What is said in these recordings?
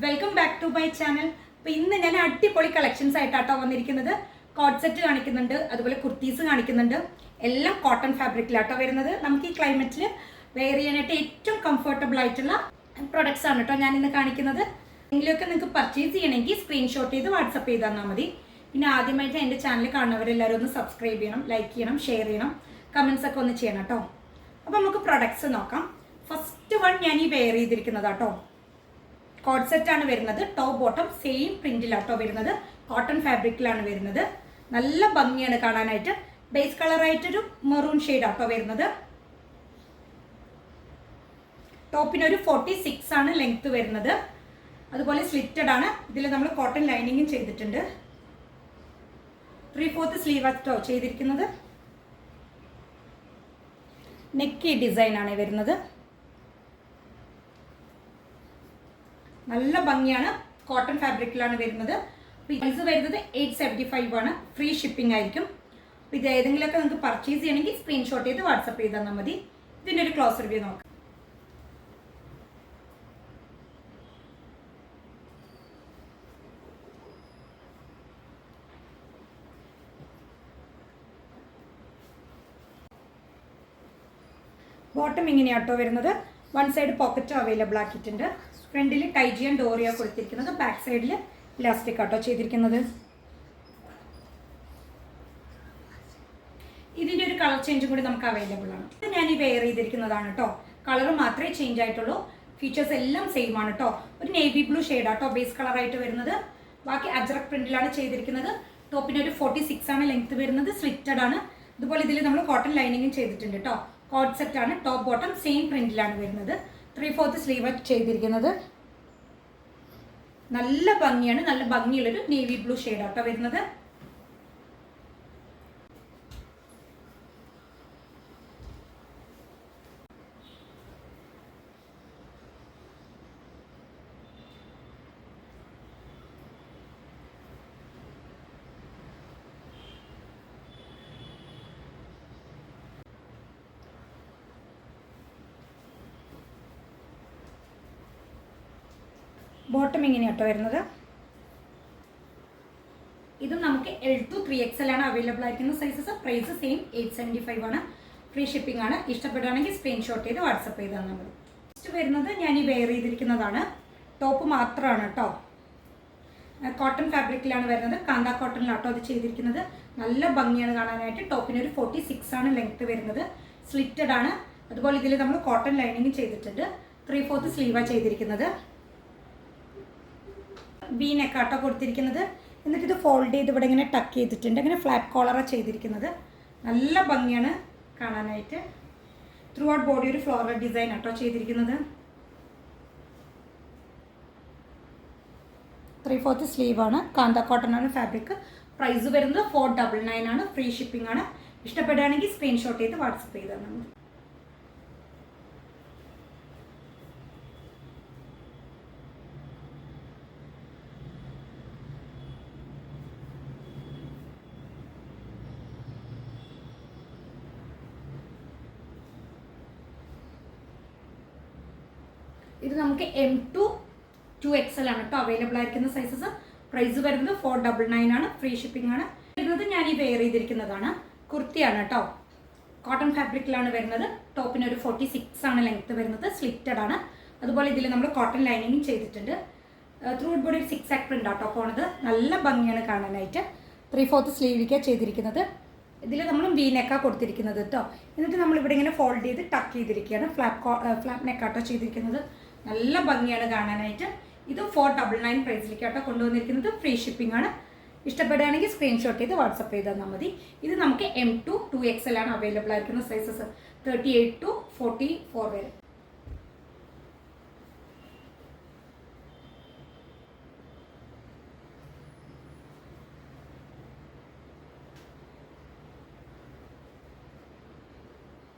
Welcome back to my channel. അപ്പോൾ ഇന്ന് ഞാൻ അടിപൊളി കളക്ഷൻസ് ആയിട്ടാട്ടോ വന്നിരിക്കുന്നത്. കോട്ട് സെറ്റ് കാണിക്കുന്നുണ്ട്, അതുപോലെ കുർത്തീസ് കാണിക്കുന്നുണ്ട്. എല്ലാം കോട്ടൺ ഫാബ്രിക്കിലാട്ടോ വരുന്നത്. നമുക്ക് ഈ ക്ലൈമറ്റിൽ വെയർ ചെയ്യാനായിട്ട് ഏറ്റവും കംഫർട്ടബിൾ ആയിട്ടുള്ള പ്രൊഡക്ട്സ് ആണ് കേട്ടോ ഞാൻ ഇന്ന് കാണിക്കുന്നത്. എങ്കിലുമൊക്കെ നിങ്ങൾക്ക് പർച്ചേസ് ചെയ്യണമെങ്കിൽ സ്ക്രീൻഷോട്ട് ചെയ്ത് വാട്സപ്പ് ചെയ്ത് തന്നാൽ മതി. പിന്നെ ആദ്യമായിട്ട് എൻ്റെ ചാനൽ കാണുന്നവരെല്ലാവരും ഒന്ന് സബ്സ്ക്രൈബ് ചെയ്യണം, ലൈക്ക് ചെയ്യണം, ഷെയർ ചെയ്യണം, കമൻസ് ഒക്കെ ഒന്ന് ചെയ്യണം കേട്ടോ. അപ്പോൾ നമുക്ക് പ്രൊഡക്ട്സ് നോക്കാം. ഫസ്റ്റ് വൺ ഞാൻ ഈ വെയർ ചെയ്തിരിക്കുന്നതാട്ടോ. കോട്ട് സെറ്റ് ആണ് വരുന്നത്. ടോപ്പ് ബോട്ടം സെയിം പ്രിന്റിലാട്ടോ വരുന്നത്. കോട്ടൺ ഫാബ്രിക്കിലാണ് വരുന്നത്. നല്ല ഭംഗിയാണ് കാണാനായിട്ട്. ബേസ് കളറായിട്ടൊരു മെറൂൺ ഷെയ്ഡ് ആട്ടോ വരുന്നത്. ടോപ്പിനൊരു 46 ആണ് ലെങ്ത് വരുന്നത്. അതുപോലെ സ്ലിറ്റഡ് ആണ്. ഇതിൽ നമ്മൾ കോട്ടൺ ലൈനിങ്ങും ചെയ്തിട്ടുണ്ട്. 3/4 സ്ലീവ് ആട്ടോ ചെയ്തിരിക്കുന്നത്. നെക്ക് ഡിസൈൻ ആണ് വരുന്നത്. നല്ല ഭംഗിയാണ്. കോട്ടൺ ഫാബ്രിക്കിലാണ് വരുന്നത്. പ്രൈസ് വരുന്നത് 875 ആണ്. ഫ്രീ ഷിപ്പിംഗ് ആയിരിക്കും. അപ്പോൾ ഇത് ഏതെങ്കിലുമൊക്കെ നിങ്ങൾക്ക് പർച്ചേസ് ചെയ്യണമെങ്കിൽ സ്ക്രീൻഷോട്ട് ചെയ്ത് വാട്സപ്പ് ചെയ്ത് തന്നാൽ മതി. ഇതിൻ്റെ ഒരു ക്ലോസ് റിവ്യൂ നോക്കാം. ബോട്ടം ഇങ്ങനെയാട്ടോ വരുന്നത്. വൺ സൈഡ് പോക്കറ്റ് അവൈലബിൾ ആക്കിയിട്ടുണ്ട്. ഫ്രണ്ടിൽ ടൈജിയൻ ഡോറിയ കൊടുത്തിരിക്കുന്നത്. ബാക്ക് സൈഡിൽ ഇലാസ്റ്റിക് ആട്ടോ ചെയ്തിരിക്കുന്നത്. ഇതിൻ്റെ ഒരു കളർ ചേഞ്ചും കൂടി നമുക്ക് അവൈലബിൾ ആണ്. ഇത് ഞാൻ ഈ വെയർ ചെയ്തിരിക്കുന്നതാണ് കേട്ടോ. കളർ മാത്രമേ ചേഞ്ച് ആയിട്ടുള്ളൂ. ഫീച്ചേഴ്സ് എല്ലാം സെയിം ആണ് കേട്ടോ. ഒരു നേവി ബ്ലൂ ഷെയ്ഡ് ആട്ടോ ബേസ് കളറായിട്ട് വരുന്നത്. ബാക്കി അജ്രക് പ്രിന്റിലാണ് ചെയ്തിരിക്കുന്നത്. ടോപ്പിന് ഒരു 46 ആണ് ലെങ്ത് വരുന്നത്. സ്ലിറ്റഡ് ആണ്. അതുപോലെ ഇതിൽ നമ്മൾ കോട്ടൺ ലൈനിങ്ങും ചെയ്തിട്ടുണ്ട് കേട്ടോ. കോട്ട് സെറ്റ് ആണ്. ടോപ്പ് ബോട്ടം സെയിം പ്രിന്റിലാണ് വരുന്നത്. 3/4 സ്ലീവ് ചെയ്തിരിക്കുന്നത്. നല്ല ഭംഗിയാണ്. നല്ല ഭംഗിയുള്ളൊരു നേവി ബ്ലൂ ഷെയ്ഡ് ആട്ടോ വരുന്നത്. ബോട്ടം ഇങ്ങനെയാട്ടോ വരുന്നത്. ഇതും നമുക്ക് L to 3XL ആണ് അവൈലബിൾ ആയിരിക്കുന്ന സൈസസ്. പ്രൈസ് സെയിം 875 ആണ്. ഫ്രീ ഷിപ്പിംഗ് ആണ്. ഇഷ്ടപ്പെടുകയാണെങ്കിൽ സ്ക്രീൻഷോട്ട് ചെയ്ത് വാട്സപ്പ് ചെയ്ത് തന്നാൽ മതി. നെക്സ്റ്റ് വരുന്നത് ഞാൻ ഈ വെയർ ചെയ്തിരിക്കുന്നതാണ്. ടോപ്പ് മാത്രമാണ് കേട്ടോ. കോട്ടൺ ഫാബ്രിക്കിലാണ് വരുന്നത്. കാന്ത കോട്ടണിലാട്ടോ അത് ചെയ്തിരിക്കുന്നത്. നല്ല ഭംഗിയാണ് കാണാനായിട്ട്. ടോപ്പിന് ഒരു 46 ആണ് ലെങ്ത് വരുന്നത്. സ്ലിറ്റഡ് ആണ്. അതുപോലെ ഇതിൽ നമ്മൾ കോട്ടൺ ലൈനിങ് ചെയ്തിട്ടുണ്ട്. 3/4 സ്ലീവാണ് ചെയ്തിരിക്കുന്നത്. വി നെക്കാട്ടോ കൊടുത്തിരിക്കുന്നത്. എന്നിട്ട് ഇത് ഫോൾഡ് ചെയ്ത് ഇവിടെ ഇങ്ങനെ ടക്ക് ചെയ്തിട്ടുണ്ട്. അങ്ങനെ ഫ്ലാറ്റ് കോളറാണ് ചെയ്തിരിക്കുന്നത്. നല്ല ഭംഗിയാണ് കാണാനായിട്ട്. ത്രൂ ഔട്ട് ബോഡി ഒരു ഫ്ലോറൽ ഡിസൈൻ ആട്ടോ ചെയ്തിരിക്കുന്നത്. 3/4 സ്ലീവാണ്. കാന്ത കോട്ടൺ ആണ് ഫാബ്രിക്. പ്രൈസ് വരുന്നത് 499 ആണ്. ഫ്രീ ഷിപ്പിംഗ് ആണ്. ഇഷ്ടപ്പെടുകയാണെങ്കിൽ സ്ക്രീൻഷോട്ട് ചെയ്ത് വാട്സപ്പ് ചെയ്ത് തന്നാൽ മതി. ഇത് നമുക്ക് M to 2XL ആണ് കേട്ടോ അവൈലബിൾ ആയിരിക്കുന്ന സൈസസ്. പ്രൈസ് വരുന്നത് 499 ആണ്. ഫ്രീ ഷിപ്പിംഗ് ആണ്. വരുന്നത് ഞാൻ ഈ വെയർ ചെയ്തിരിക്കുന്നതാണ്. കുർത്തിയാണ് കേട്ടോ. കോട്ടൺ ഫാബ്രിക്കിലാണ് വരുന്നത്. ടോപ്പിന് ഒരു 46 ആണ് ലെങ്ത് വരുന്നത്. സ്ലിറ്റഡ് ആണ്. അതുപോലെ ഇതിൽ നമ്മൾ കോട്ടൺ ലൈനിങ്ങും ചെയ്തിട്ടുണ്ട്. ത്രൂ ഔട്ട് ബോഡി ഒരു 6 ആക്ക് പ്രിന്റ് ആട്ടോ പോണത്. നല്ല ഭംഗിയാണ് കാണാനായിട്ട്. 3/4 സ്ലീവിലേക്കാണ് ചെയ്തിരിക്കുന്നത്. ഇതിൽ നമ്മൾ വി നെക്കാണ് കൊടുത്തിരിക്കുന്നത് കേട്ടോ. എന്നിട്ട് നമ്മളിവിടെ ഇങ്ങനെ ഫോൾഡ് ചെയ്ത് ടക്ക് ചെയ്തിരിക്കുകയാണ്. ഫ്ലാറ്റ് നെക്കാട്ടോ ചെയ്തിരിക്കുന്നത്. നല്ല ഭംഗിയാണ് കാണാനായിട്ട്. ഇത് 499 പ്രൈസിലേക്കാട്ടോ കൊണ്ടുവന്നിരിക്കുന്നത്. ഫ്രീ ഷിപ്പിംഗ് ആണ്. ഇഷ്ടപ്പെടുകയാണെങ്കിൽ സ്ക്രീൻഷോട്ട് ചെയ്ത് വാട്സപ്പ് ചെയ്ത് തന്നാൽ മതി. ഇത് നമുക്ക് M to 2XL ആണ് അവൈലബിൾ ആയിരിക്കുന്ന സൈസസ്. 38 to 44 വരെ.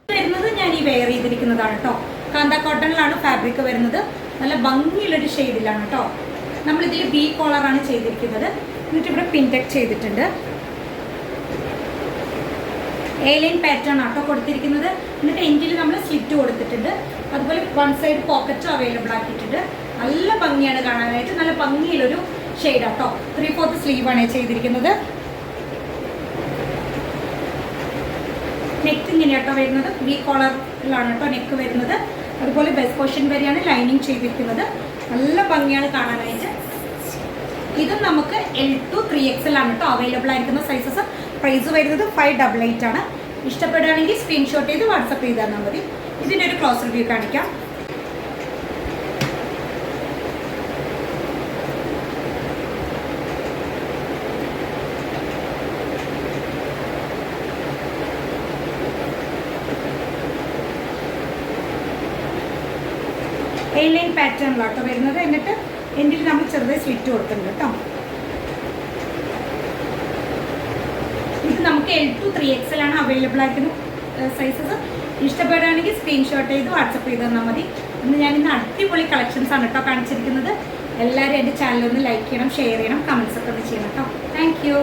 വരുന്നത് ഞാൻ ഈ വെയർ ചെയ്തിരിക്കുന്നതാണ് കേട്ടോ. കാന്ത കോട്ടണിലാണ് ഫാബ്രിക് വരുന്നത്. നല്ല ഭംഗിയുള്ളൊരു ഷെയ്ഡിലാണ് കേട്ടോ. നമ്മളിതിൽ ബി കോളറാണ് ചെയ്തിരിക്കുന്നത്. എന്നിട്ട് ഇവിടെ പിൻടെക് ചെയ്തിട്ടുണ്ട്. A-line pattern ആട്ടോ കൊടുത്തിരിക്കുന്നത്. എന്നിട്ട് എൻഡിൽ നമ്മൾ സ്ലിറ്റ് കൊടുത്തിട്ടുണ്ട്. അതുപോലെ വൺ സൈഡ് പോക്കറ്റ് അവൈലബിൾ ആക്കിയിട്ടുണ്ട്. നല്ല ഭംഗിയാണ് കാണാനായിട്ട്. നല്ല ഭംഗിയിലൊരു ഷെയ്ഡാട്ടോ. 3/4 സ്ലീവാണ് ചെയ്തിരിക്കുന്നത്. നെക്ക് ഇങ്ങനെയാട്ടോ വരുന്നത്. വി കോളറിലാണ് കേട്ടോ നെക്ക് വരുന്നത്. അതുപോലെ ബെസ്റ്റ് പോർഷൻ വരെയാണ് ലൈനിങ് ചെയ്തിരിക്കുന്നത്. നല്ല ഭംഗിയാണ് കാണാനായിട്ട്. ഇതും നമുക്ക് L2 3XL ആണ് കേട്ടോ അവൈലബിൾ ആയിരിക്കുന്ന സൈസസ്. പ്രൈസ് വരുന്നത് 588 ആണ്. ഇഷ്ടപ്പെടുകയാണെങ്കിൽ സ്ക്രീൻഷോട്ട് ചെയ്ത് വാട്സപ്പ് ചെയ്ത് തന്നാൽ മതി. ഇതിൻ്റെ ഒരു ക്ലോസ് റിവ്യൂ കാണിക്കാം. A-line പാറ്റേണിലാട്ടോ വരുന്നത്. എന്നിട്ട് എൻഡിൽ നമ്മൾ ചെറുതായി സ്ലിറ്റ് കൊടുക്കുന്നുണ്ട് കേട്ടോ. ഇത് നമുക്ക് L2 3XL ആണ് അവൈലബിൾ ആയിരിക്കുന്ന സൈസസ്. ഇഷ്ടപ്പെടുകയാണെങ്കിൽ സ്ക്രീൻഷോട്ട് ചെയ്ത് വാട്സപ്പ് ചെയ്ത് തന്നാൽ മതി. ഞാനിന്ന് അടിപൊളി കളക്ഷൻസ് ആണ് കേട്ടോ കാണിച്ചിരിക്കുന്നത്. എല്ലാവരും എൻ്റെ ചാനലൊന്ന് ലൈക്ക് ചെയ്യണം, ഷെയർ ചെയ്യണം, കമൻസ് ഒക്കെ ഒന്ന് ചെയ്യണം കേട്ടോ. Thank you.